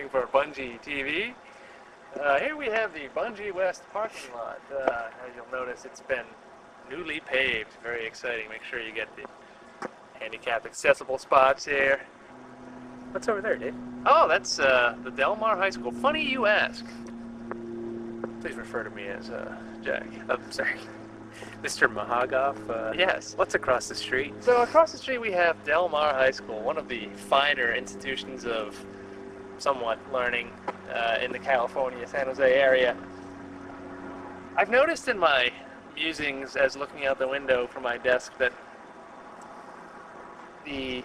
reporting for Bungie TV. Here we have the Bungie West parking lot. As you'll notice, it's been newly paved. Very exciting. Make sure you get the handicap accessible spots here. What's over there, Dave? Oh, that's the Delmar High School. Funny you ask. Please refer to me as Jack. I'm sorry. Mr. Mahagoff. Yes. What's across the street? So across the street we have Delmar High School, one of the finer institutions of somewhat learning in the California, San Jose area. I've noticed in my musings as looking out the window from my desk that the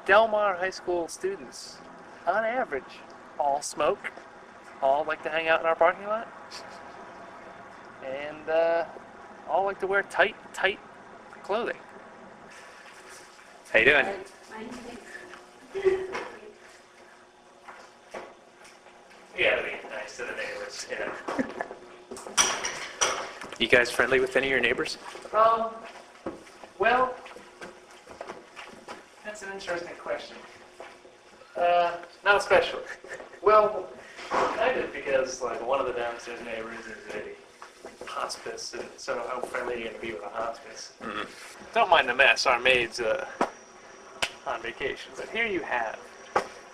Delmar High School students, on average, all smoke, all like to hang out in our parking lot, and all like to wear tight clothing. How you doing? You gotta be nice to the neighbors, you know. You guys friendly with any of your neighbors? Well, that's an interesting question. Not especially. Well, kind of, because like one of the downstairs neighbors is a hospice, and so how friendly are you gonna be with a hospice? Mm-hmm. Don't mind the mess. Our maid's on vacation, but here you have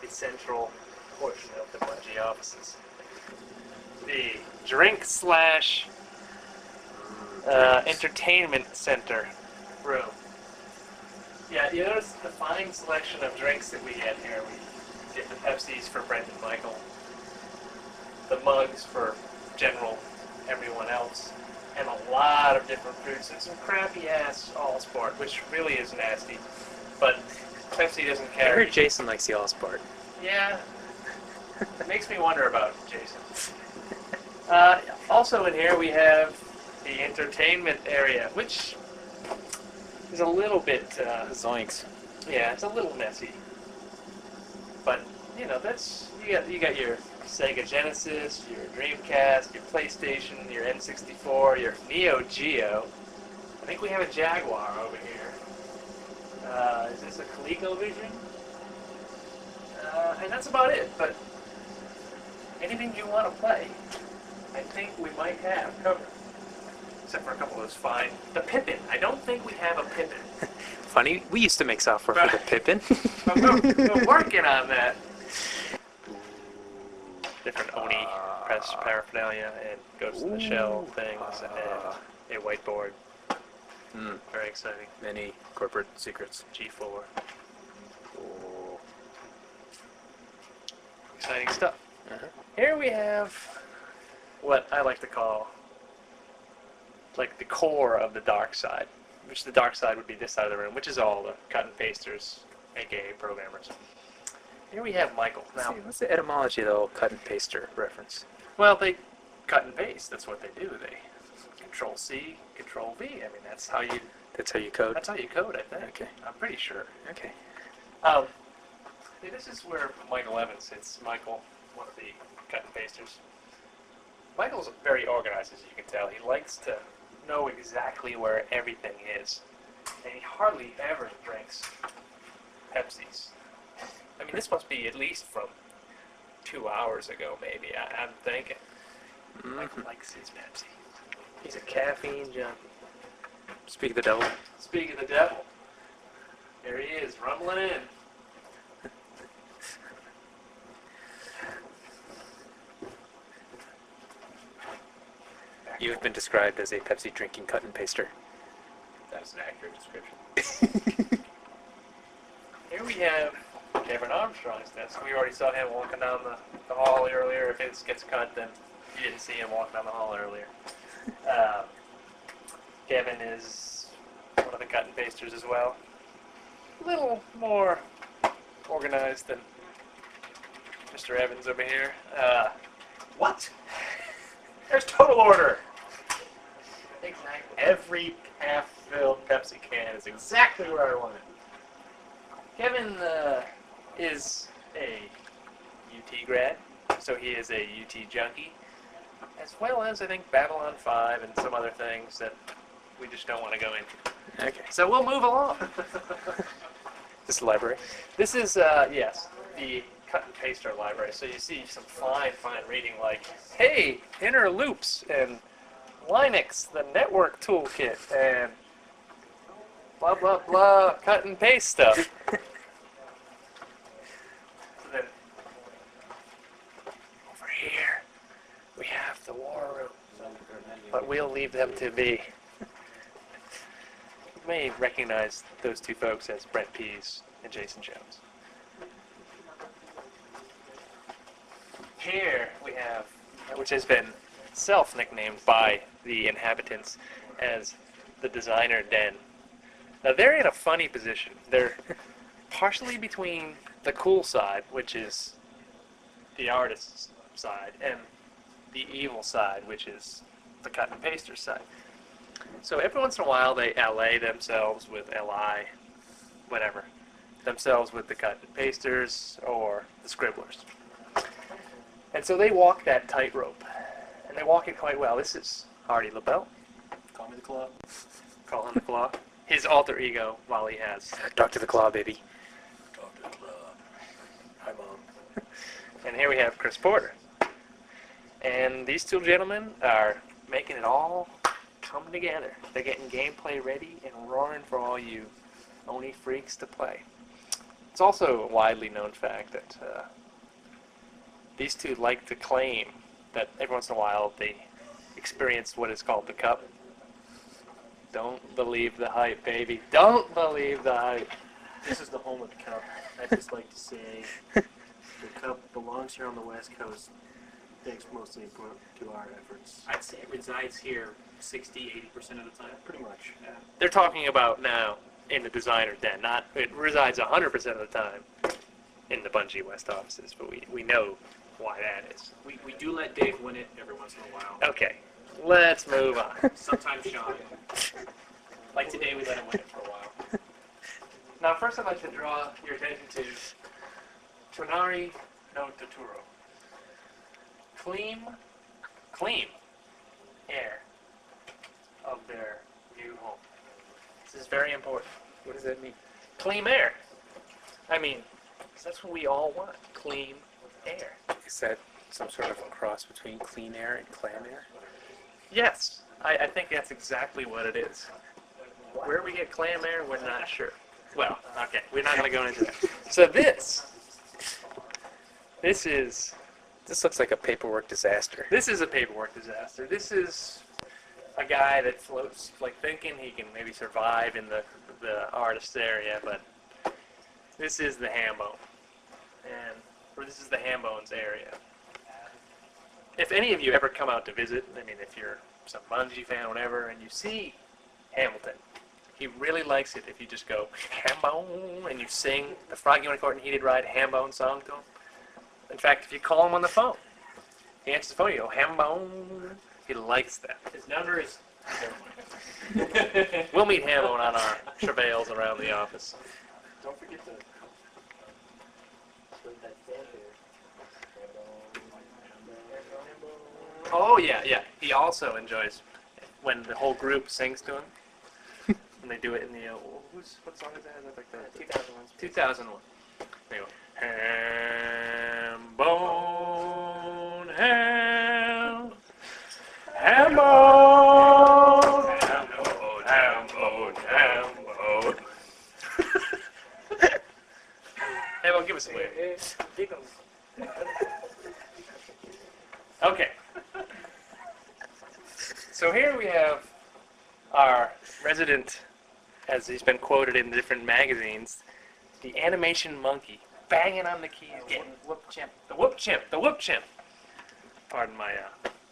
the central portion of the Bungie offices. The drink slash entertainment center room. Yeah, you notice the fine selection of drinks that we get here. We get the Pepsis for Brent and Michael, the mugs for general everyone else, and a lot of different fruits and some crappy ass All-Sport, which really is nasty, but Pepsi doesn't carry. I heard Jason likes the All-Sport. Yeah. It makes me wonder about Jason. Also in here we have the entertainment area, which is a little bit... Zoinks. Yeah, it's a little messy. But, you know, that's... You got your Sega Genesis, your Dreamcast, your PlayStation, your N64, your Neo Geo. I think we have a Jaguar over here. Is this a ColecoVision? And that's about it, but anything you want to play, I think we might have covered. Except for a couple of those fine. The Pippin. I don't think we have a Pippin. Funny, we used to make software for the Pippin. We're working on that. Different Oni press paraphernalia and Ghost in the Shell things and a whiteboard. Very exciting. Many corporate secrets. G4. Exciting stuff. Here we have what I like to call like the core of the dark side, which the dark side would be this side of the room, which is all the cut and pasters, aka programmers. Here we have Michael. Now, what's the etymology of the old cut and paster reference? Well, they cut and paste. That's what they do. They Control C, Control V. I mean, that's how you. That's how you code. That's how you code, I think. Okay. I'm pretty sure. Okay. This is where Michael Evans sits. Michael, one of the cut and pasters. Michael's very organized, as you can tell. He likes to know exactly where everything is, and he hardly ever drinks Pepsis. I mean, this must be at least from 2 hours ago, maybe. I'm thinking. Michael likes his Pepsi. He's a caffeine junkie. Speak of the devil. Speak of the devil. There he is, rumbling in. You have been described as a Pepsi drinking cut and paster. That's an accurate description. Here we have Kevin Armstrong's desk. We already saw him walking down the hall earlier. If it gets cut, then you didn't see him walking down the hall earlier. Kevin is one of the cut and pasters as well. A little more organized than Mr. Evans over here. What? There's total order. Exactly. Every half-filled Pepsi can is exactly where I want it. Kevin is a UT grad, so he is a UT junkie, as well as, I think, Babylon 5 and some other things that we just don't want to go into. Okay. So we'll move along. This library? This is, yes, the cut and paster library. So you see some fine reading like, hey, inner loops and Linux, the network toolkit, and blah blah blah, cut and paste stuff. So then over here we have the war room, but we'll leave them to be. You may recognize those two folks as Brent Pease and Jason Jones. Here we have, which has been self-nicknamed by the inhabitants as the designer den. Now they're in a funny position. They're partially between the cool side, which is the artist's side, and the evil side, which is the cut and paster side. So every once in a while they ally themselves with LI, whatever, themselves with the cut and pasters or the scribblers. And so they walk that tightrope, and they walk it quite well. This is Hardy LaBelle. Call me the Claw. Call him the Claw. His alter ego while he has. Dr. the Claw, baby. Dr. Claw. Hi, Mom. And here we have Chris Porter. And these two gentlemen are making it all come together. They're getting gameplay ready and roaring for all you Oni freaks to play. It's also a widely known fact that these two like to claim that every once in a while they experience what is called the cup. Don't believe the hype, baby. Don't believe the hype. This is the home of the Cup. I just like to say the Cup belongs here on the West Coast, thanks mostly to our efforts. I'd say it resides here 60-80% of the time. Pretty much. Yeah. They're talking about now in the designer den. Not it resides 100% of the time in the Bungie West offices, but we know why that is. We do let Dave win it every once in a while. Okay, let's move on. Sometimes Sean. Like today, we let him win it for a while. Now, first I'd like to draw your attention to Tonari no Totoro. Clean air of their new home. This is very important. What does that mean? Clean air. I mean, that's what we all want. Clean air. Is that some sort of a cross between clean air and clam air? Yes, I think that's exactly what it is. Where we get clam air, we're not sure. Well, okay, we're not going to go into that. So this is This looks like a paperwork disaster. This is a paperwork disaster. This is a guy that floats, like thinking he can maybe survive in the artist's area, but this is the Hambone. Or this is the Hambone's area. If any of you ever come out to visit, I mean, if you're some Bungie fan or whatever, and you see Hamilton, he really likes it if you just go, Hambone, and you sing the Froggy Unicorn and Heated Ride Hambone song to him. In fact, if you call him on the phone, he answers the phone, you go, Hambone. He likes that. His number is... We'll meet Hambone on our travails around the office. Don't forget to put that fan there. Oh, yeah. He also enjoys when the whole group sings to him. And they do it in the, what song is that? Is that like the 2001. 2001. They go, Hambone, Hambone, Hambone. Hambone, give us a wave. Okay. So here we have our resident, as he's been quoted in different magazines, the animation monkey, banging on the keys, getting Whoop chimp. the whoop chimp. Pardon my, I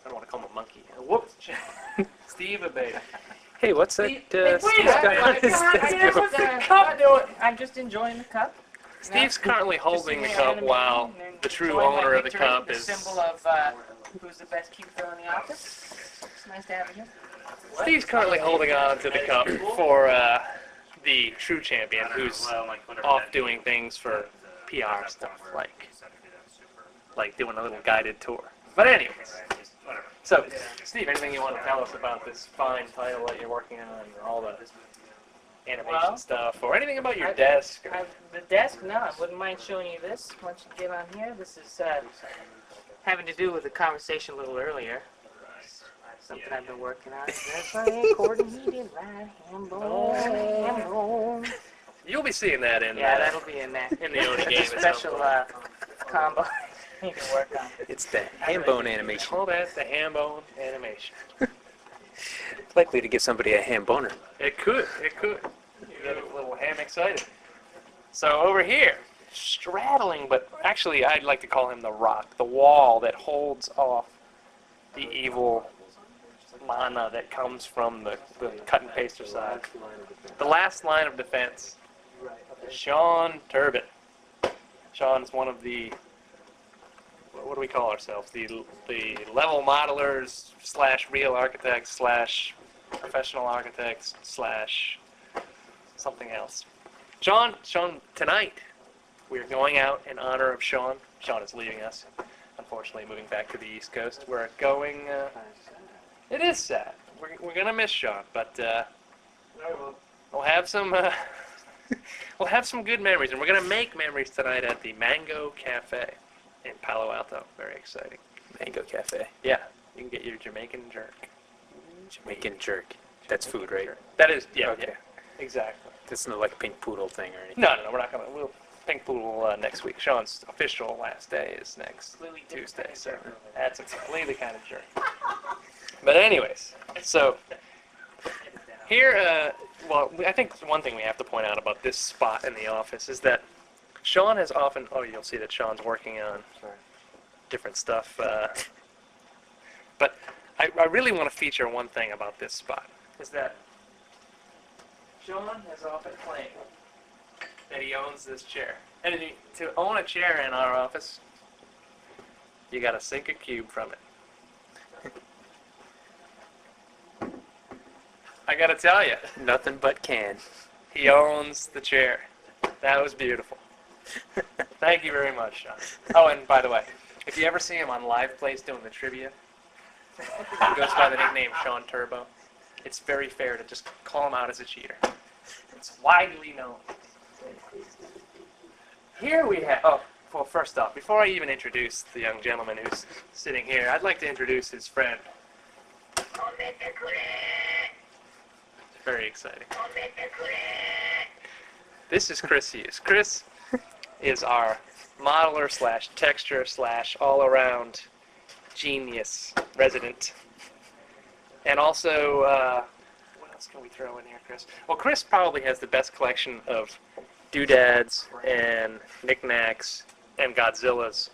don't want to call him a monkey. A whoop chimp. Steve Abate. Hey, what's that? Wait, Steve's got on his desk? I'm just enjoying the cup. Steve's currently holding the Just cup seeing while animation and the true enjoying my owner of the victory, cup the is... symbol of who's the best keeper in the office. It's nice to have you here. Steve's currently holding on to the cup for the true champion, who's off doing things for PR stuff, like doing a little guided tour. But anyways, so Steve, anything you want to tell us about this fine title that you're working on, and all the animation Well, stuff or anything about your desk. Or, The desk, no, I wouldn't mind showing you this once you get on here. This is having to do with the conversation a little earlier. Something I've been working on. That's right, Gordon, he did right. Hambone. you'll be seeing that in Yeah, that'll be in there. in the Oni It's game. a special combo you can work on. It's the Hambone animation. Call that the Hambone animation. Likely to give somebody a Hamboner. It could. It could. You get a little ham excited. So over here, straddling, but actually I'd like to call him the rock, the wall that holds off the evil mana that comes from the cut and paster side. The last line of defense. Sean Turbin. Sean is one of the, what do we call ourselves? The level modelers / real architects / professional architects / something else. Sean, tonight we're going out in honor of Sean. Sean is leaving us, unfortunately, moving back to the East Coast. We're going. It is sad. We're gonna miss Sean, but we'll have some. We'll have some good memories, and we're gonna make memories tonight at the Mango Cafe in Palo Alto. Very exciting. Mango Cafe. Yeah, you can get your Jamaican jerk. Jamaican jerk. That's food, right? That is, yeah, Okay. yeah, exactly. That's not like pink poodle thing or anything. No, we're not gonna. We'll Pink Poodle next week. Sean's official last day is next Tuesday, so that's a completely kind of jerk. But anyways, so here, well, I think one thing we have to point out about this spot in the office is that Sean has often. Oh, you'll see that Sean's working on different stuff. But I really want to feature one thing about this spot is that Sean has often claimed that he owns this chair. And to own a chair in our office, you gotta sink a cube from it. I gotta tell you, Nothing but can. he owns the chair. That was beautiful. Thank you very much, Sean. Oh, and by the way, if you ever see him on Live Plays doing the trivia, he goes by the nickname Sean Turbo. It's very fair to just call him out as a cheater. It's widely known. Here we have, oh, well, first off, before I even introduce the young gentleman who's sitting here, I'd like to introduce his friend. Very exciting. This is Chris Hughes. Chris is our modeler / texture / all-around genius resident. And also, what else can we throw in here, Chris? Well, Chris probably has the best collection of doodads and knickknacks and Godzillas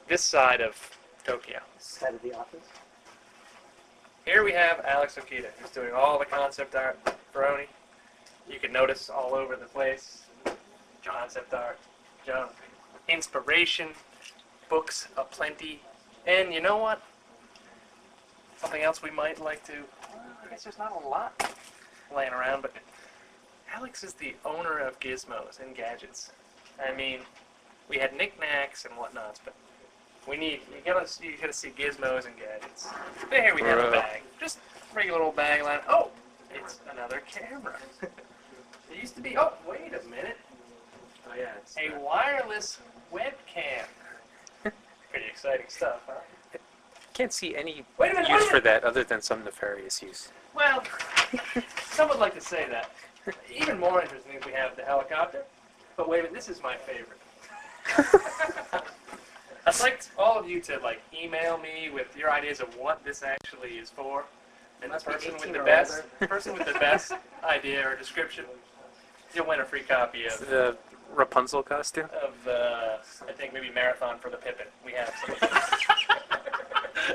this side of Tokyo. Side of the office. Here we have Alex Okita, who's doing all the concept art for Oni. You can notice all over the place, concept art, junk, inspiration, books aplenty, and you know what? Something else we might like to, I guess there's not a lot laying around, but Alex is the owner of gizmos and gadgets. I mean, we had knickknacks and whatnots, but you gotta see gizmos and gadgets. Here we have a bag, just regular old bag line. Oh, it's another camera. It used to be. Oh, wait a minute. Oh yeah, it's A wireless webcam. Pretty exciting stuff, huh? Can't see any Wait a minute, use wait a for minute. that other than some nefarious use. Well, some would like to say that. Even more interesting is we have the helicopter. But wait a minute, this is my favorite. I'd like all of you to email me with your ideas of what this actually is for, and the Must be person with 18 the or best idea or description, you'll win a free copy of The Rapunzel costume? I think maybe Marathon for the Pippin. We have some of those.